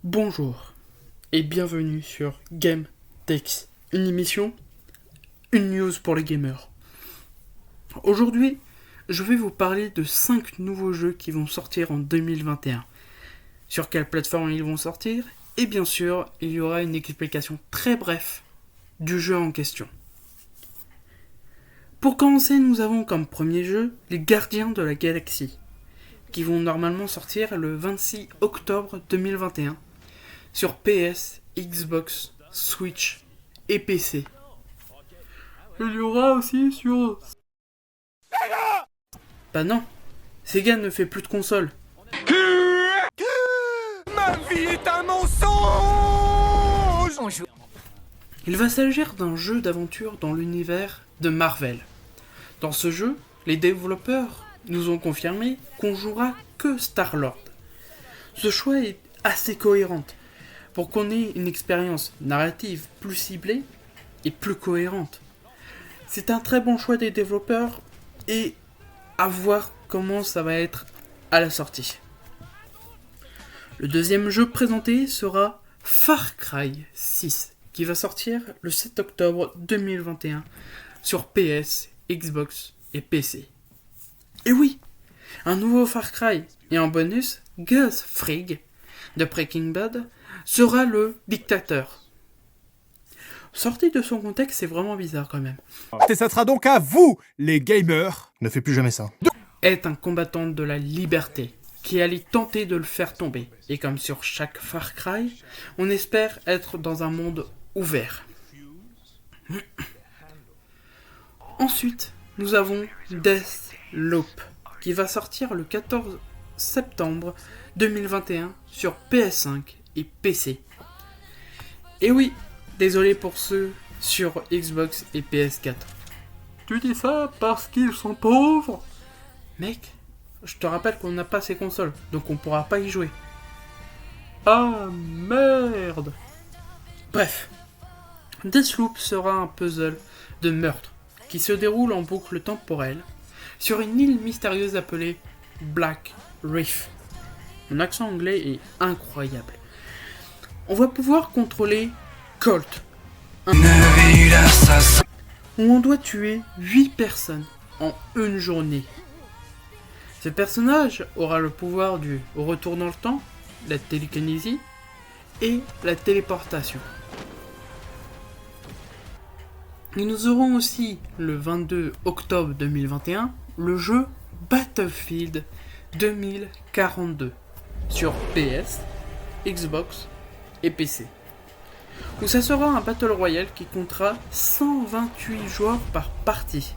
Bonjour et bienvenue sur GameTex, une émission, une news pour les gamers. Aujourd'hui, je vais vous parler de 5 nouveaux jeux qui vont sortir en 2021. Sur quelle plateforme ils vont sortir, et bien sûr, il y aura une explication très brève du jeu en question. Pour commencer, nous avons comme premier jeu les Gardiens de la Galaxie, qui vont normalement sortir le 26 octobre 2021 sur PS, Xbox, Switch et PC. Il y aura aussi sur... Bah non, Sega ne fait plus de consoles. Ma vie est un mensonge. Il va s'agir d'un jeu d'aventure dans l'univers de Marvel. Dans ce jeu, les développeurs nous ont confirmé qu'on jouera que Star-Lord. Ce choix est assez cohérent pour qu'on ait une expérience narrative plus ciblée et plus cohérente. C'est un très bon choix des développeurs et à voir comment ça va être à la sortie. Le deuxième jeu présenté sera Far Cry 6, qui va sortir le 7 octobre 2021 sur PS, Xbox et PC. Et oui, un nouveau Far Cry, et en bonus, Gus Fring de Breaking Bad sera le dictateur. Sorti de son contexte, c'est vraiment bizarre quand même. Et ça sera donc à vous, les gamers. Ne fais plus jamais ça. Est un combattant de la liberté qui allait tenter de le faire tomber. Et comme sur chaque Far Cry, on espère être dans un monde ouvert. Ensuite, nous avons Deathloop, qui va sortir le 14 septembre 2021 sur PS5 et PC. Et oui, désolé pour ceux sur Xbox et PS4. Tu dis ça parce qu'ils sont pauvres? Mec, je te rappelle qu'on n'a pas ces consoles, donc on pourra pas y jouer. Ah merde! Bref, Deathloop sera un puzzle de meurtre qui se déroule en boucle temporelle sur une île mystérieuse appelée Black Reef. Mon accent anglais est incroyable. On va pouvoir contrôler Colt, où on doit tuer 8 personnes en une journée. Ce personnage aura le pouvoir du retour dans le temps, la télékinésie et la téléportation. Et nous aurons aussi le 22 octobre 2021 le jeu Battlefield 2042 sur PS, Xbox et PC. Où ça sera un Battle Royale qui comptera 128 joueurs par partie.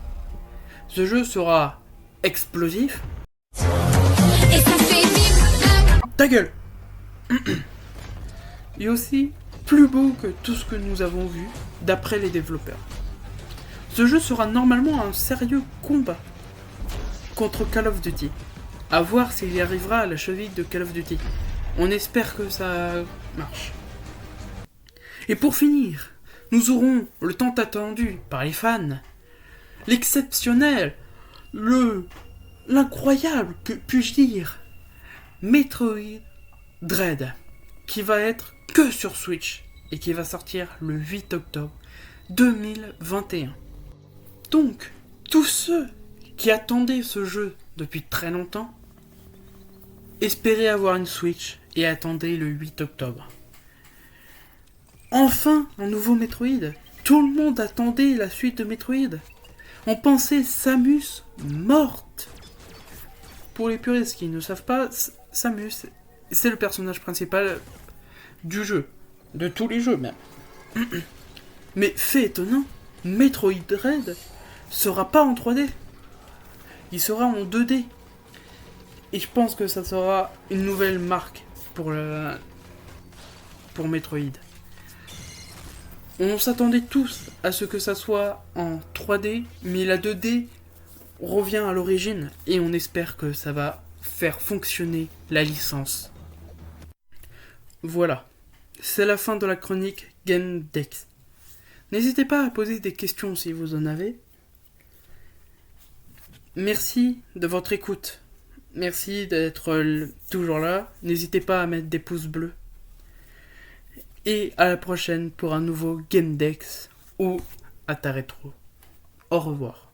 Ce jeu sera explosif. Ta gueule. Et aussi plus beau que tout ce que nous avons vu d'après les développeurs. Ce jeu sera normalement un sérieux combat contre Call of Duty. À voir s'il y arrivera à la cheville de Call of Duty. On espère que ça marche. Et pour finir, nous aurons le tant attendu par les fans, l'exceptionnel, l'incroyable, que puis-je dire, Metroid Dread, qui va être que sur Switch et qui va sortir le 8 octobre 2021. Donc, tous ceux qui attendaient ce jeu depuis très longtemps, espérez avoir une Switch et attendez le 8 octobre. Enfin, un nouveau Metroid. Tout le monde attendait la suite de Metroid. On pensait Samus morte. Pour les puristes qui ne savent pas, Samus, c'est le personnage principal du jeu. De tous les jeux même. Mais fait étonnant, Metroid Dread sera pas en 3D. Il sera en 2D. Et je pense que ça sera une nouvelle marque pour Metroid. On s'attendait tous à ce que ça soit en 3D, mais la 2D revient à l'origine et on espère que ça va faire fonctionner la licence. Voilà, c'est la fin de la chronique GameTex. N'hésitez pas à poser des questions si vous en avez. Merci de votre écoute. Merci d'être toujours là. N'hésitez pas à mettre des pouces bleus. Et à la prochaine pour un nouveau Gamedex ou à ta rétro. Au revoir.